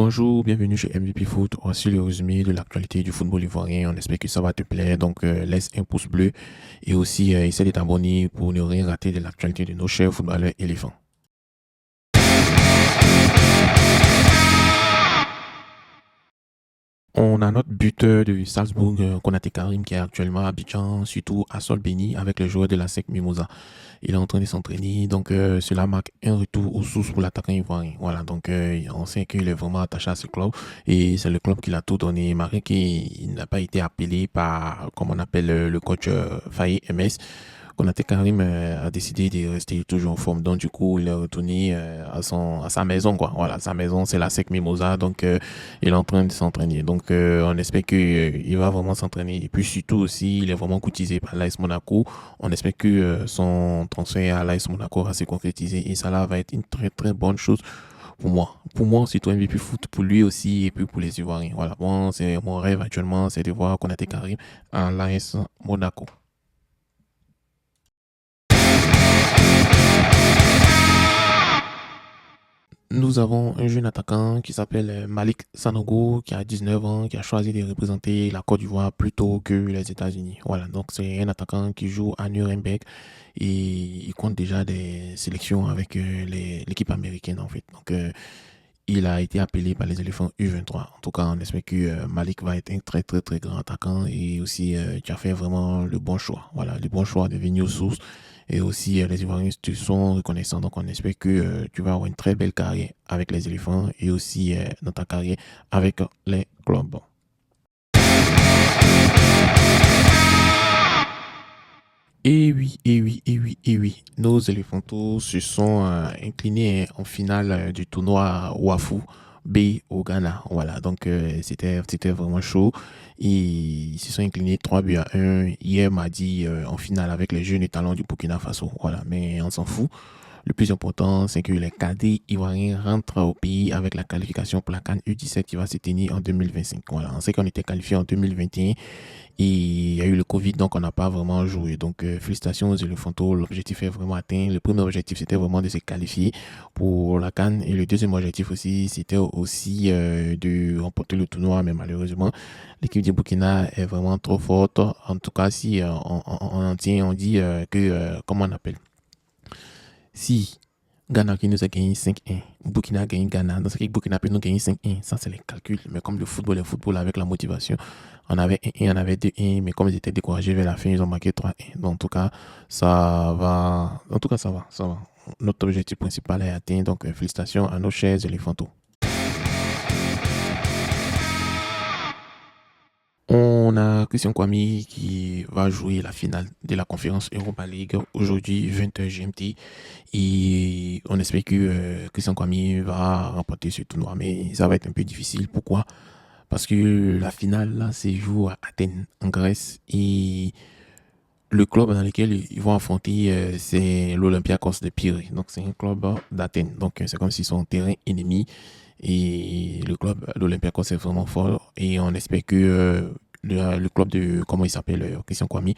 Bonjour, bienvenue chez MVP Foot. Voici le résumé de l'actualité du football ivoirien. On espère que ça va te plaire. Donc, laisse un pouce bleu et aussi essaie de t'abonner pour ne rien rater de l'actualité de nos chers footballeurs éléphants. On a notre buteur de Salzbourg, Konaté Karim, qui est actuellement à Abidjan, surtout à Sol Béni, avec le joueur de la SEC Mimosa. Il est en train de s'entraîner, donc cela marque un retour aux sources pour l'attaquant ivoirien. Voilà, donc on sait qu'il est vraiment attaché à ce club et c'est le club qui l'a tout donné. Malgré qu'il n'a pas été appelé par, comme on appelle le coach Faye MS. Konaté Karim a décidé de rester toujours en forme. Donc, du coup, il est retourné à sa maison, quoi. Voilà, sa maison, c'est la SEC Mimosa. Donc, il est en train de s'entraîner. Donc, on espère qu'il va vraiment s'entraîner. Et puis, surtout aussi, il est vraiment courtisé par l'AS Monaco. On espère que son transfert à l'AS Monaco va se concrétiser. Et ça, là, va être une très, très bonne chose pour moi. Pour moi, c'est tout MVP foot, pour lui aussi, et puis pour les Ivoiriens. Voilà, bon, c'est mon rêve actuellement, c'est de voir Konaté Karim à l'AS Monaco. Nous avons un jeune attaquant qui s'appelle Malik Sanogo, qui a 19 ans, qui a choisi de représenter la Côte d'Ivoire plutôt que les États-Unis. Voilà, donc c'est un attaquant qui joue à Nuremberg et il compte déjà des sélections avec l'équipe américaine en fait. Donc il a été appelé par les éléphants U23. En tout cas, on espère que Malik va être un très très très grand attaquant et aussi tu as fait vraiment le bon choix. Voilà, le bon choix de venir source. Et aussi, les Ivoiriens te sont reconnaissants. Donc, on espère que tu vas avoir une très belle carrière avec les éléphants et aussi dans ta carrière avec les clubs. Et oui, et oui, et oui, et oui. Nos éléphantos se sont inclinés en finale du tournoi Wafu B au Ghana. Voilà, donc c'était vraiment chaud. Et ils se sont inclinés 3 buts à 1 hier mardi en finale avec les jeunes talents du Burkina Faso. Voilà, mais on s'en fout. Le plus important, c'est que les cadets ivoiriens rentrent au pays avec la qualification pour la CAN U17 qui va se tenir en 2025. Voilà, on sait qu'on était qualifié en 2021 et il y a eu le Covid, donc on n'a pas vraiment joué. Donc, félicitations aux éléphantos. L'objectif est vraiment atteint. Le premier objectif, c'était vraiment de se qualifier pour la CAN. Et le deuxième objectif aussi, c'était aussi de remporter le tournoi. Mais malheureusement, l'équipe du Burkina est vraiment trop forte. En tout cas, si on dit que, comment on appelle? Si Ghana qui nous a gagné 5-1, Burkina a gagné Ghana, dans ce cas, Burkina peut nous gagner 5-1, ça c'est les calculs. Mais comme le football avec la motivation, on avait 1-1, on avait 2-1, mais comme ils étaient découragés vers la fin, ils ont marqué 3-1. Donc en tout cas, ça va. En tout cas, ça va, ça va. Notre objectif principal est atteint, donc félicitations à nos chers éléphantaux. On a Christian Kwame qui va jouer la finale de la conférence Europa League aujourd'hui 20h GMT et on espère que Christian Kwame va remporter ce tournoi, mais ça va être un peu difficile. Pourquoi? Parce que la finale là se joue à Athènes en Grèce et le club dans lequel ils vont affronter c'est l'Olympiakos de Pirée. Donc c'est un club d'Athènes. Donc c'est comme s'ils sont en terrain ennemi et le club l'Olympiakos est vraiment fort et on espère que le club de, comment il s'appelle, Christian Kwame,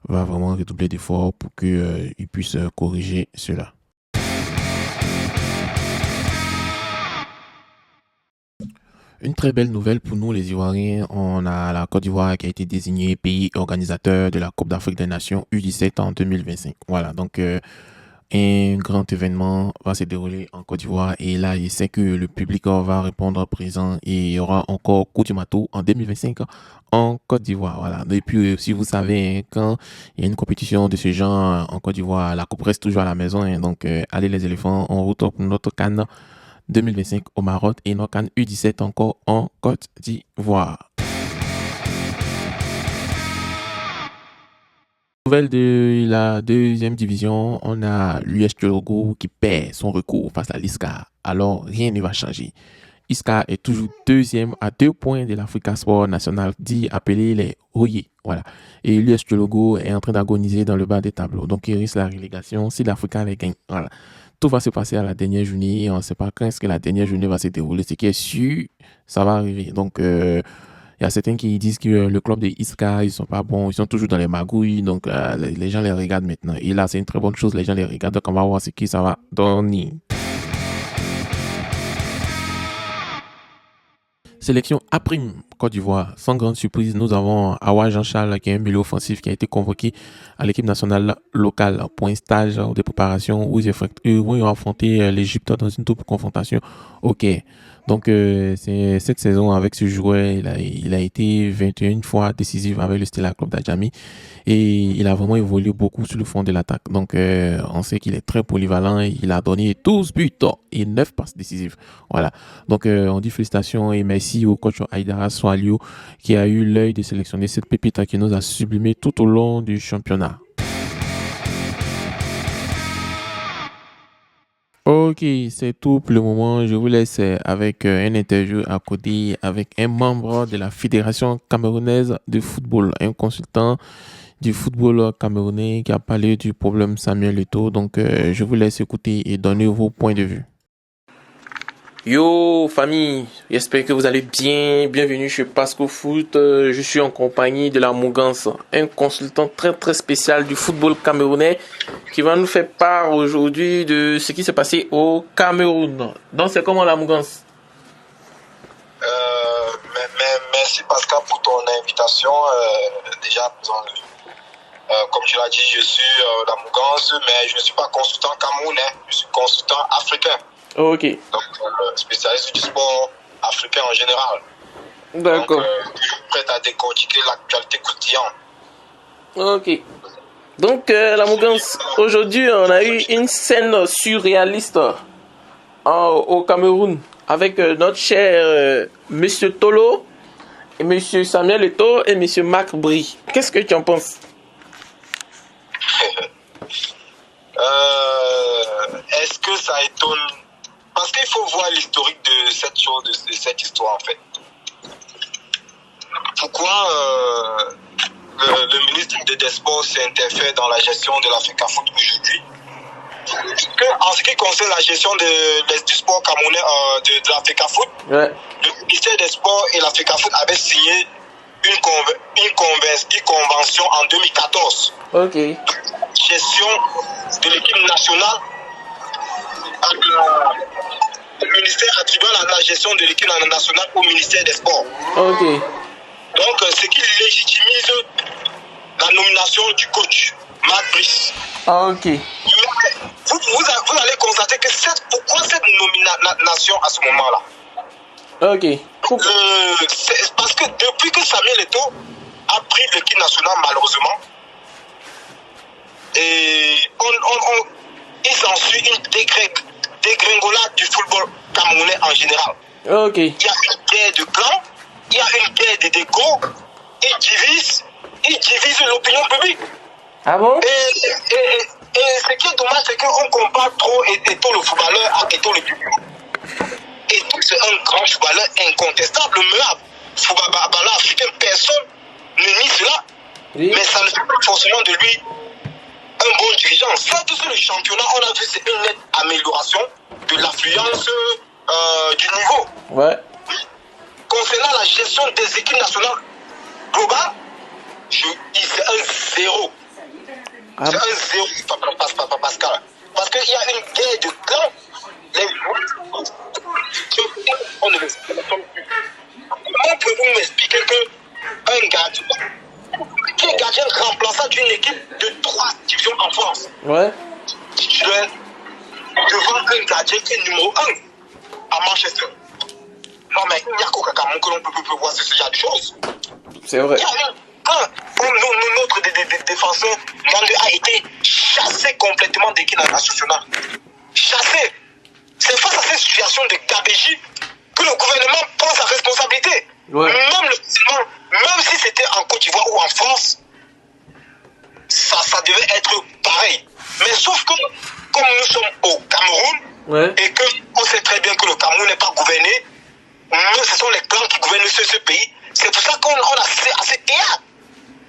va vraiment redoubler d'efforts pour qu'il puisse corriger cela. Une très belle nouvelle pour nous les Ivoiriens, on a la Côte d'Ivoire qui a été désignée pays organisateur de la Coupe d'Afrique des Nations U17 en 2025. Voilà, donc un grand événement va se dérouler en Côte d'Ivoire et là, il sait que le public va répondre présent et il y aura encore Koutimato en 2025 en Côte d'Ivoire. Voilà. Et puis, si vous savez, quand il y a une compétition de ce genre en Côte d'Ivoire, la coupe reste toujours à la maison. Donc, allez les éléphants, en route pour notre CAN 2025 au Maroc et notre CAN U17 encore en Côte d'Ivoire. Nouvelle de la deuxième division, on a l'US Chologo qui perd son recours face à l'ISCA. Alors, rien ne va changer. ISCA est toujours deuxième à 2 points de l'Africa Sport National, dit appelé les Oye. Voilà. Et l'US Chologo est en train d'agoniser dans le bas des tableaux. Donc, il risque la relégation si l'Africa les gagne. Voilà. Tout va se passer à la dernière journée et on ne sait pas quand est-ce que la dernière journée va se dérouler. Ce qui est sûr, ça va arriver. Donc, il y a certains qui disent que le club de Iska, ils sont pas bons, ils sont toujours dans les magouilles, donc les gens les regardent maintenant. Et là, c'est une très bonne chose, les gens les regardent, donc on va voir ce qui ça va donner. Sélection A', Côte d'Ivoire. Sans grande surprise, nous avons Awa Jean-Charles, qui est un milieu offensif qui a été convoqué à l'équipe nationale locale pour un stage de préparation où ils ont affronté l'Égypte dans une double confrontation. Ok. Donc, c'est cette saison avec ce joueur, il a été 21 fois décisif avec le Stella Club d'Adjamé et il a vraiment évolué beaucoup sur le front de l'attaque. Donc, on sait qu'il est très polyvalent. Il a donné 12 buts et 9 passes décisives. Voilà. Donc, on dit félicitations et merci au coach Aïdara Soalio qui a eu l'œil de sélectionner cette pépite qui nous a sublimé tout au long du championnat. Ok, c'est tout pour le moment. Je vous laisse avec une interview à côté avec un membre de la Fédération camerounaise de football, un consultant du football camerounais qui a parlé du problème Samuel Eto'o. Donc, je vous laisse écouter et donner vos points de vue. Yo famille, j'espère que vous allez bien. Bienvenue chez Pasco Foot. Je suis en compagnie de la Mougance, un consultant très spécial du football camerounais qui va nous faire part aujourd'hui de ce qui s'est passé au Cameroun. Donc c'est comment la Mougance? Merci Pascal pour ton invitation. Déjà, comme tu l'as dit, je suis la Mougance, mais je ne suis pas consultant camerounais, je suis consultant africain. Ok. Donc, spécialiste du sport africain en général. D'accord. Donc, toujours prêt à décortiquer l'actualité quotidienne. Ok. Donc, la Mougance, aujourd'hui, on a eu une scène surréaliste au Cameroun avec notre cher Monsieur Tolo, et Monsieur Samuel Eto'o et Monsieur Marc Bry. Qu'est-ce que tu en penses? Est-ce que ça étonne? Parce qu'il faut voir l'historique de cette chose, de cette histoire en fait. Pourquoi le ministre des Sports s'interfère dans la gestion de l'Africa Foot aujourd'hui? En ce qui concerne la gestion du sport camerounais de l'Africa Foot, ouais. Le ministère des Sports et l'Africa Foot avaient signé une convention en 2014. Ok. Gestion de l'équipe nationale. Le ministère attribuant la gestion de l'équipe nationale au ministère des Sports. Ok. Donc, ce qui légitimise la nomination du coach, Marc Brice. Ok. Vous allez constater que pourquoi cette nomination à ce moment-là? Ok. C'est parce que depuis que Samuel Eto'o a pris l'équipe nationale, malheureusement, et il s'ensuit une dégringolade du football camerounais en général. Ok. Il y a une guerre de clans, il y a une guerre d'égo, il divise l'opinion publique. Ah bon? Et ce qui est dommage, c'est qu'on compare trop Eto'o le footballeur à Eto'o le public. Eto'o, c'est un grand footballeur incontestable, le meilleur footballeur africain, personne ne nie cela. Oui. Mais ça ne fait pas forcément de lui un bon dirigeant. Certes, sur le championnat, on a vu c'est une nette amélioration de l'affluence du niveau. Ouais. Concernant la gestion des équipes nationales globales, je dis c'est un zéro. Ah. C'est un zéro, Pascal. Parce qu'il y a une guerre de clans. Les joueurs, on ne l'explique pas plus. Comment pouvez-vous m'expliquer qu'un gardien qui est gardien remplaçant d'une équipe de 3 divisions en France, ouais, titulaire devant un gardien qui est numéro 1 à Manchester? Non, mais il n'y a qu'au Cameroun que l'on peut voir ce genre de choses. C'est vrai. Notre défenseur Mandé a été chassé complètement d'équipe nationale. Chassé. C'est face à cette situation de gabégie que le gouvernement prend sa responsabilité. Ouais. Même si c'était en Côte d'Ivoire ou en France, ça devait être pareil. Mais sauf que, comme nous sommes au Cameroun, ouais, et qu'on sait très bien que le Cameroun n'est pas gouverné, ce sont les clans qui gouvernent ce pays. C'est pour ça qu'on a assez théâtre.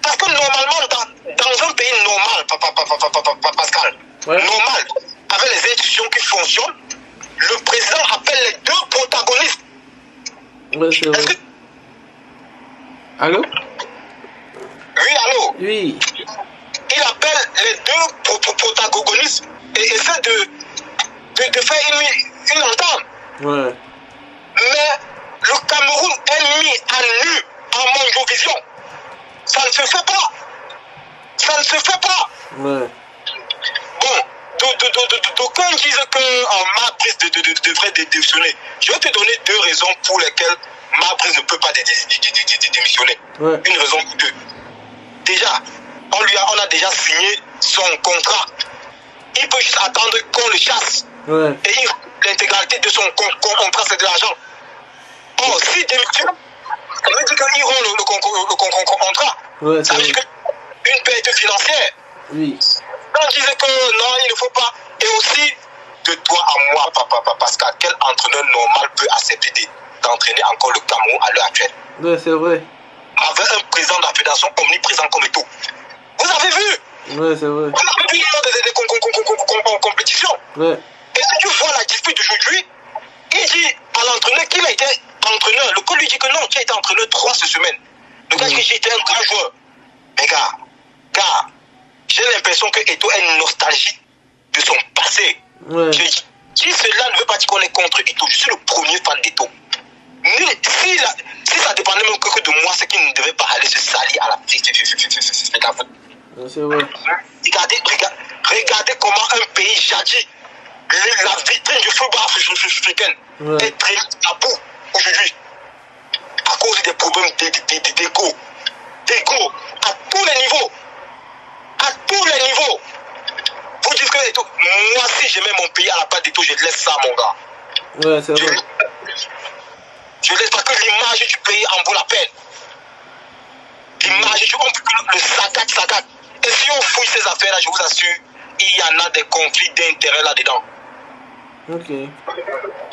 Parce que normalement, dans un pays normal, Pascal, ouais, normal, avec les institutions qui fonctionnent, le président appelle les deux protagonistes. Ouais, c'est vrai. Que... Allô? Oui, allô? Oui. Il appelle les deux protagonistes et essaie de faire une entente. Ouais. Mais Le Cameroun est mis à nu en Mondiovision. Ça ne se fait pas. Ça ne se fait pas. Ouais. Bon, d'aucuns disent que Marc Brice devrait démissionner. Je vais te donner 2 raisons pour lesquelles Marc Brice ne peut pas démissionner. Ouais. Une raison ou 2. Déjà, on a déjà signé son contrat. Il peut juste attendre qu'on le chasse. Ouais. Et l'intégralité de son contrat, c'est de l'argent. Or, s'il démissionne, ça veut dire qu'il rend le contrat. Ouais, ça veut dire une perte financière. Oui. On disait que non, il ne faut pas. Et aussi, de toi à moi, papa Pascal, quel entraîneur normal peut accepter d'entraîner encore le Cameroun à l'heure actuelle? Ouais, c'est vrai. Avec un président de la fédération omniprésent comme tout. Vous avez vu? Ouais, c'est vrai. On a vu des compétitions. Ouais. Et si tu vois la dispute d'aujourd'hui, il dit à l'entraîneur qu'il a été entraîneur. Le coach lui dit que non, tu as été entraîneur 3 semaines. Le gars dit que j'ai été un grand joueur. Mais gars, j'ai l'impression que Eto'o a une nostalgie de son passé. Ouais. Si cela ne veut pas dire qu'on est contre Eto'o, je suis le premier fan d'Eto'o. Si ça dépendait même que de moi, c'est qu'il ne devait pas aller se salir à la petite. C'est vrai. Regardez comment un pays jadis, la vitrine du football africain, est très à bout aujourd'hui. À cause des problèmes d'égo. D'égo à tous les niveaux. À tous les niveaux. Vous dites que moi, si j'aimais mon pays à la part d'Eto'o, je laisse ça, mon gars. Ouais, c'est vrai. Je laisse pas que l'image du pays en vaut la peine. L'image du pays, le saccade. Et si on fouille ces affaires-là, je vous assure, il y en a des conflits d'intérêts là-dedans. Ok.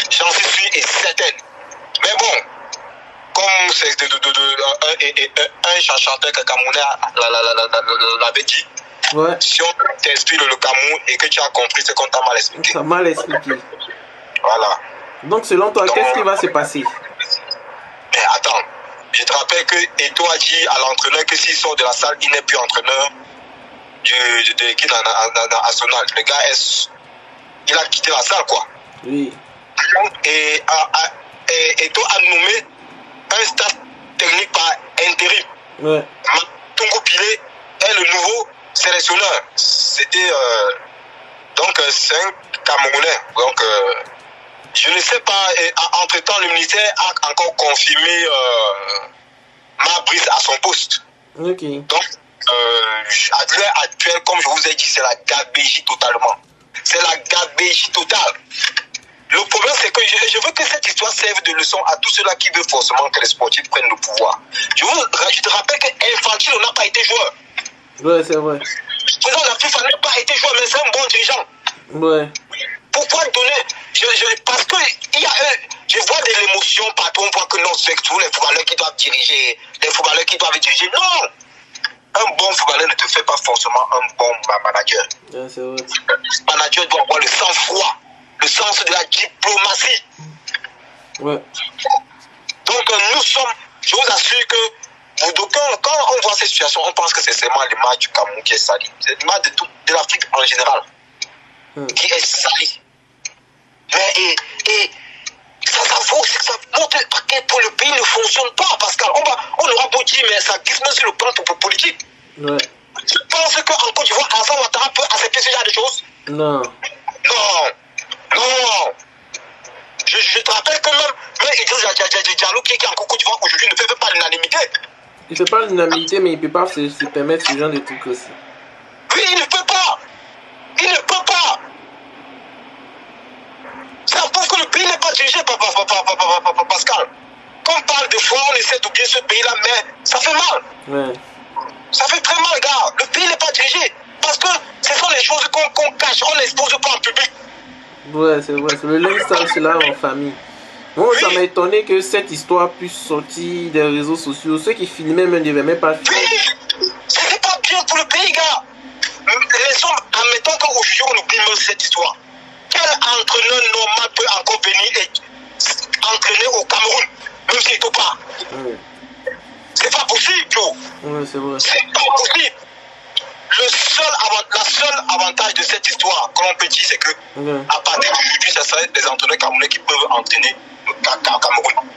J'en suis sûr et certaine. Mais bon, comme c'est un chanteur camerounais l'avait dit, ouais. Si on t'explique le Cameroun et que tu as compris, c'est qu'on t'a mal expliqué. T'as mal expliqué. Voilà. Donc selon toi, qu'est-ce qui va se passer? Mais attends, je te rappelle que Eto'o a dit à l'entraîneur que s'il sort de la salle, il n'est plus entraîneur de l'équipe nationale. Le gars, il a quitté la salle, quoi. Oui. Et Eto'o a nommé un staff technique par intérim. Ouais. Tongo Pilé est le nouveau sélectionneur. C'était donc c'est un Camerounais. Donc je ne sais pas. Entre-temps, le ministère a encore confirmé Marc Brice à son poste. Ok. Donc à l'heure actuelle, comme je vous ai dit, c'est la gabégie totalement. C'est la gabégie totale. Le problème, c'est que je veux que cette histoire serve de leçon à tous ceux-là qui veulent forcément que les sportifs prennent le pouvoir. Je te rappelle qu'Infantino n'a pas été joueur. Ouais, c'est vrai. Le président de la FIFA n'a pas été joueur, mais c'est un bon dirigeant. Ouais. Pourquoi donner parce que je vois de l'émotion partout, on voit que non, c'est tous les footballeurs qui doivent diriger, Non! Un bon footballeur ne te fait pas forcément un bon manager. Ouais, c'est vrai. Le manager doit avoir le sang-froid, le sens de la diplomatie. Ouais. Donc nous sommes, je vous assure que quand on voit cette situation, on pense que c'est seulement l'image du Cameroun qui est salie. C'est l'image de l'Afrique en général qui est salie. Mais ça vaut, ça montre à quel point le pays ne fonctionne pas, Pascal. On aura beau dire, mais ça glisse même sur le plan politique. Ouais. Tu penses qu'en Côte d'Ivoire, Alassane Ouattara peut accepter ce genre de choses? Non. Non. Je te rappelle que même Idriss Diallo qui est en Côte d'Ivoire aujourd'hui ne fait pas l'unanimité. Il fait pas l'unanimité, mais il peut pas se permettre ce genre de trucs aussi. Oui, il ne peut pas. Ça prouve que le pays n'est pas dirigé par Pascal. Quand on parle de foi, on essaie d'oublier ce pays-là, mais ça fait mal. Ouais. Ça fait très mal, gars. Le pays n'est pas dirigé. Parce que ce sont les choses qu'on cache, on n'expose pas en public. Ouais, c'est vrai. C'est le linge sale, c'est là en famille. Moi, ça m'a étonné que cette histoire puisse sortir des réseaux sociaux. Ceux qui filmaient ne devaient même pas filmer. Oui, c'est pas bien pour le pays, gars. Les hommes, admettons qu'aujourd'hui on oublie même cette histoire. Quel entraîneur normal peut encore venir et entraîner au Cameroun, même s'il ne peut pas? C'est pas possible, Joe. Ouais, c'est vrai. C'est pas possible. La seule avantage de cette histoire, comme on peut dire, c'est que à partir d'aujourd'hui, ce serait des entraîneurs camerounais qui peuvent entraîner le Cameroun.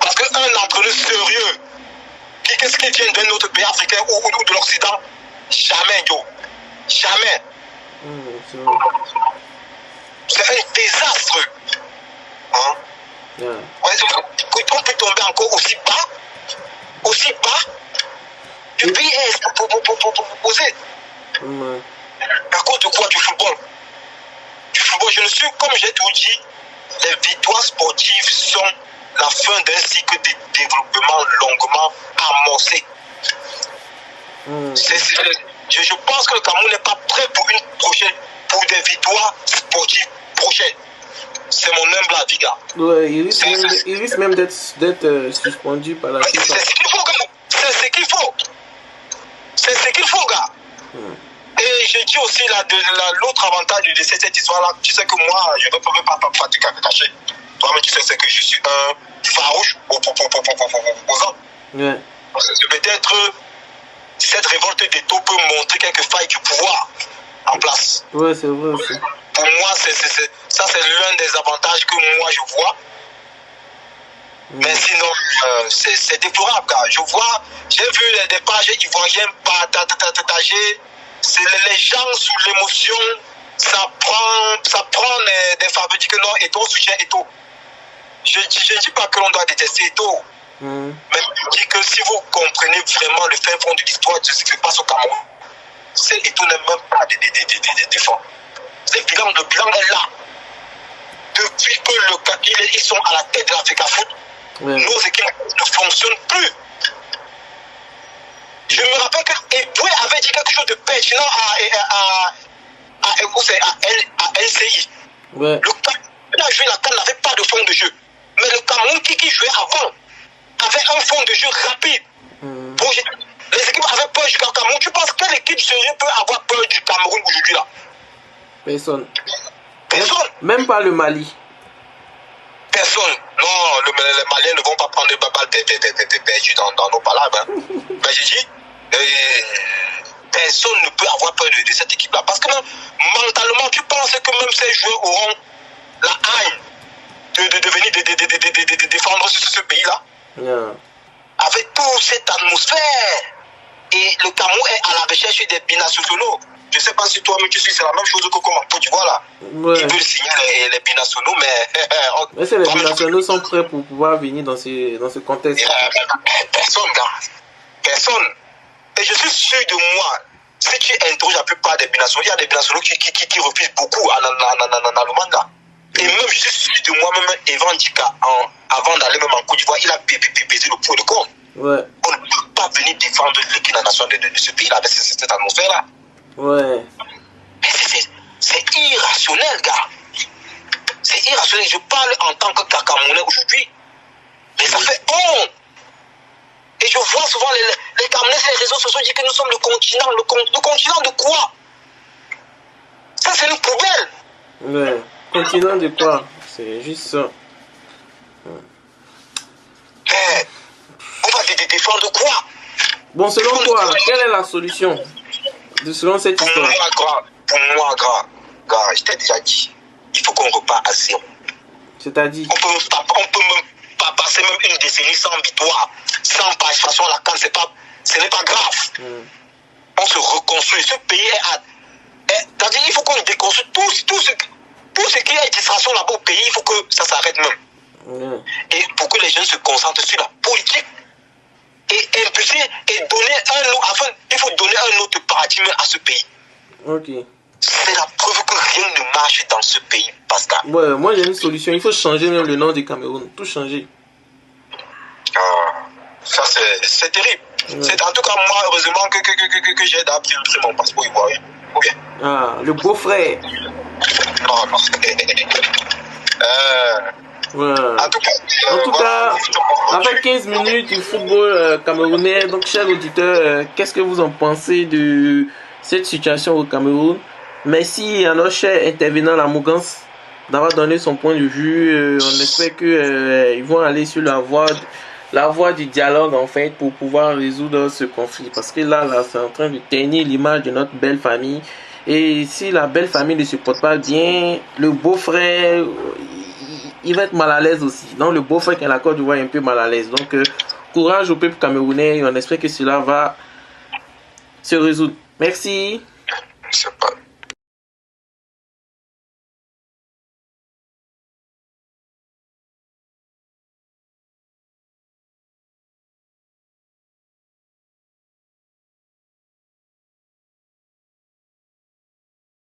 Parce qu'un entraîneur sérieux, qu'est-ce qui vient d'un autre pays africain ou de l'Occident, jamais, Joe. Jamais. C'est un désastre. Hein? Ouais, on peut tomber encore aussi bas. Aussi bas. Le pays est posé. À cause de quoi? Du football. Du football, je ne suis, comme j'ai tout dit, les victoires sportives sont la fin d'un cycle de développement longuement amorcé. Je pense que le Cameroun n'est pas prêt pour des victoires sportives prochaines. C'est mon humble avis, gars. Ouais, il risque même d'être suspendu par la FIFA. C'est ce qu'il faut, gars. C'est ce qu'il faut. C'est ce qu'il faut, gars. Et je dis aussi l'autre avantage de cette histoire-là. Tu sais que moi, je ne peux pas pratiquer à cacher. Toi-même, tu sais que je suis un farouche opposant. Ouais. Peut-être cette révolte d'Eto peut montrer quelques failles du pouvoir en place. Ouais, c'est vrai aussi. Pour moi, ça c'est l'un des avantages que moi je vois. Mais sinon, c'est déplorable, car j'ai vu des pages ivoiriennes partager, les gens sous l'émotion, ça prend des faveurs, dit que non, Eto soutient Eto. Je ne dis pas que l'on doit détester Eto, mais je dis que si vous comprenez vraiment le fin fond de l'histoire de ce qui se passe au Cameroun, Eto n'est même pas des défauts. Le bilan est là. Depuis qu'ils sont à la tête de l'Africa Foot, nos équipes ne fonctionnent plus. Je me rappelle que Eboué avait dit quelque chose de pertinent à LCI. Ouais. Le Cameroun a joué la CAN n'avait pas de fond de jeu. Mais le Cameroun qui jouait avant avait un fond de jeu rapide. Les équipes avaient peur du Cameroun. Tu penses quelle équipe sérieuse peut avoir peur du Cameroun aujourd'hui là? Personne. Personne. Même pas le Mali. Personne. Non, les Maliens ne vont pas prendre des balles perdues dans nos palabres. Hein. Mais j'ai dit, personne ne peut avoir peur de cette équipe-là. Parce que même, mentalement, tu penses que même ces joueurs auront la haine de venir défendre ce pays-là. Avec toute cette atmosphère. Et le Cameroun est à la recherche des binationaux. Je ne sais pas si toi-même tu suis, c'est la même chose que comme en Côte d'Ivoire là. Ouais. Ils veulent signer les binationaux, mais c'est les binationaux sont prêts pour pouvoir venir dans ce contexte. Personne, gars. Personne. Et je suis sûr de moi, si tu interroges la plupart des binationaux, il y a des binationaux qui refusent beaucoup en Allemagne là. Et même, je suis sûr de moi-même, Evan Dika, avant d'aller même en Côte d'Ivoire, il a pesé le pour et le contre. Ouais. On ne peut pas venir défendre l'équipe nationale de ce pays-là avec cette atmosphère-là. Ouais. C'est irrationnel, gars. C'est irrationnel. Je parle en tant que Camerounais aujourd'hui. Mais ça fait honte. Et je vois souvent les Camerounais sur les réseaux sociaux dire que nous sommes le continent. Le continent de quoi? Ça, c'est une poubelle. Ouais. Continent de quoi? C'est juste ça. Mais on va défendre quoi? Bon, selon toi, quelle est la solution selon cette histoire? Pour moi, gars, je t'ai déjà dit, il faut qu'on repart à zéro. C'est-à-dire? On peut même pas passer même une décennie sans victoire, sans participation à la CAN, ce n'est pas grave. On se reconstruit. Ce pays c'est-à-dire il faut qu'on déconstruise tout ce qui est distraction là-bas au pays, il faut que ça s'arrête même. Et pour que les jeunes se concentrent sur la politique et impulser et donner il faut donner un autre paradigme à ce pays. Ok. C'est la preuve que rien ne marche dans ce pays, Pascal. Ouais, moi j'ai une solution. Il faut changer même le nom du Cameroun. Tout changer. Ça c'est terrible. C'est en tout cas moi heureusement que j'ai appris mon passeport ivoirien. Okay. Le beau-frère. Non. En tout cas, après 15 minutes du football camerounais, donc chers auditeurs, qu'est-ce que vous en pensez de cette situation au Cameroun? Merci à notre cher intervenant la Mougance d'avoir donné son point de vue. On espère qu'ils vont aller sur la voie du dialogue en fait pour pouvoir résoudre ce conflit. Parce que là c'est en train de ternir l'image de notre belle famille. Et si la belle famille ne se porte pas bien, le beau-frère, il va être mal à l'aise aussi. Donc le beau fait que la Côte d'Ivoire est un peu mal à l'aise. Donc courage au peuple camerounais et on espère que cela va se résoudre. Merci.